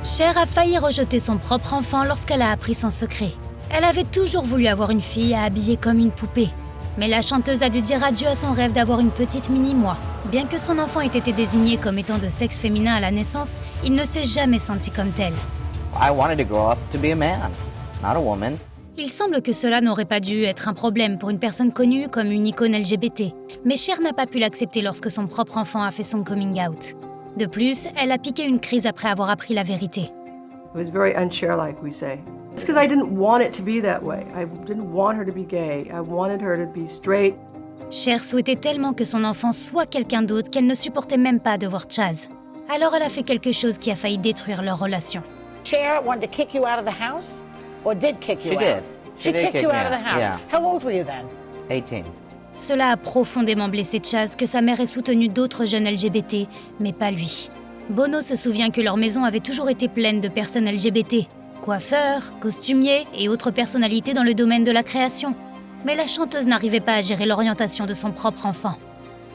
Cher a failli rejeter son propre enfant lorsqu'elle a appris son secret. Elle avait toujours voulu avoir une fille à habiller comme une poupée. Mais la chanteuse a dû dire adieu à son rêve d'avoir une petite mini-moi. Bien que son enfant ait été désigné comme étant de sexe féminin à la naissance, il ne s'est jamais senti comme tel. I wanted to grow up to be a man, not a woman. Il semble que cela n'aurait pas dû être un problème pour une personne connue comme une icône LGBT. Mais Cher n'a pas pu l'accepter lorsque son propre enfant a fait son coming out. De plus, elle a piqué une crise après avoir appris la vérité. It was very un-Cher-like, we say. It's because I didn't want it to be that way. I didn't want her to be gay. I wanted her to be straight. Cher souhaitait tellement que son enfant soit quelqu'un d'autre qu'elle ne supportait même pas de voir Chaz. Alors elle a fait quelque chose qui a failli détruire leur relation. Cher wanted to kick you out of the house, or did kick you She out? did. She did kicked kick you me out of the house. Yeah, How old were you then? 18. Cela a profondément blessé Chaz que sa mère ait soutenu d'autres jeunes LGBT, mais pas lui. Bono se souvient que leur maison avait toujours été pleine de personnes LGBT, coiffeurs, costumiers et autres personnalités dans le domaine de la création. Mais la chanteuse n'arrivait pas à gérer l'orientation de son propre enfant.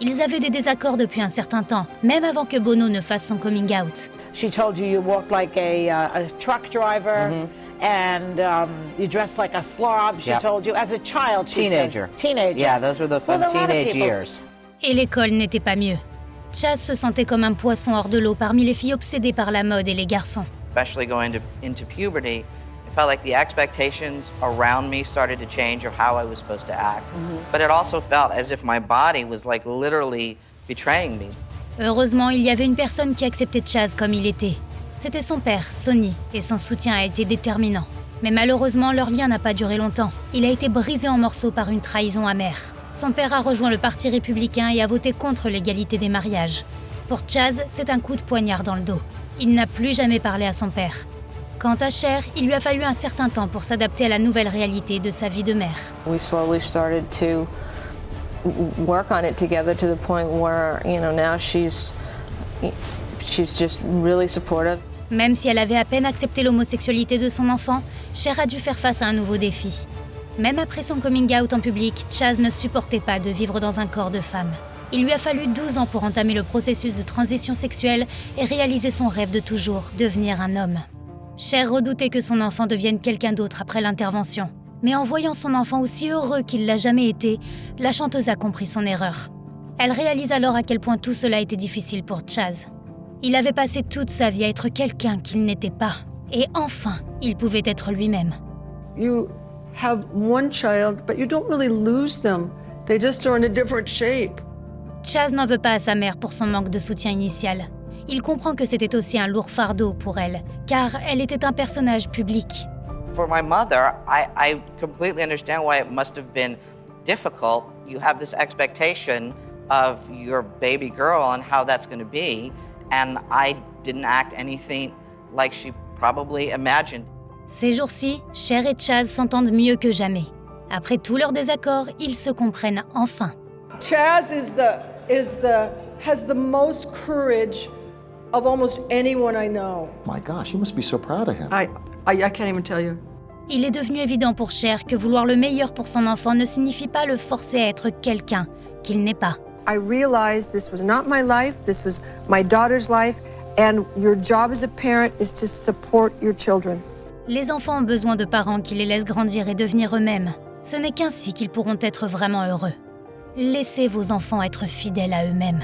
Ils avaient des désaccords depuis un certain temps, même avant que Bono ne fasse son coming out. She told you you walked like a truck driver, and you dressed like a slob. She Yep. told you as a child. She Teenager. said, teenager. Yeah, those were the fun Well, a lot of teenage people- years. Et l'école n'était pas mieux. Chaz se sentait comme un poisson hors de l'eau parmi les filles obsédées par la mode et les garçons. Especially going into puberty, it felt like the expectations around me started to change of how I was supposed to act. But it also felt as if my body was like literally betraying me. Heureusement, il y avait une personne qui acceptait Chaz comme il était. C'était son père, Sonny, et son soutien a été déterminant. Mais malheureusement, leur lien n'a pas duré longtemps. Il a été brisé en morceaux par une trahison amère. Son père a rejoint le Parti républicain et a voté contre l'égalité des mariages. Pour Chaz, c'est un coup de poignard dans le dos. Il n'a plus jamais parlé à son père. Quant à Cher, il lui a fallu un certain temps pour s'adapter à la nouvelle réalité de sa vie de mère. We slowly started to work on it together to the point where, now she's just really supportive. Même si elle avait à peine accepté l'homosexualité de son enfant, Cher a dû faire face à un nouveau défi. Même après son coming out en public, Chaz ne supportait pas de vivre dans un corps de femme. Il lui a fallu 12 ans pour entamer le processus de transition sexuelle et réaliser son rêve de toujours, devenir un homme. Cher redoutait que son enfant devienne quelqu'un d'autre après l'intervention. Mais en voyant son enfant aussi heureux qu'il l'a jamais été, la chanteuse a compris son erreur. Elle réalise alors à quel point tout cela était difficile pour Chaz. Il avait passé toute sa vie à être quelqu'un qu'il n'était pas. Et enfin, il pouvait être lui-même. You have one child, but you don't really lose them. They just are in a different shape. Chaz n'en veut pas à sa mère pour son manque de soutien initial. Il comprend que c'était aussi un lourd fardeau pour elle, car elle était un personnage public. For my mother, I completely understand why it must have been difficult. You have this expectation of your baby girl and how that's going to be, and I didn't act anything like she probably imagined. Ces jours-ci, Cher et Chaz s'entendent mieux que jamais. Après tous leurs désaccords, ils se comprennent enfin. Chaz has the most courage of almost anyone I know. My gosh, you must be so proud of him. I can't even tell you. Il est devenu évident pour Cher que vouloir le meilleur pour son enfant ne signifie pas le forcer à être quelqu'un qu'il n'est pas. I realized this was not my life, this was my daughter's life, and your job as a parent is to support your children. Les enfants ont besoin de parents qui les laissent grandir et devenir eux-mêmes. Ce n'est qu'ainsi qu'ils pourront être vraiment heureux. Laissez vos enfants être fidèles à eux-mêmes.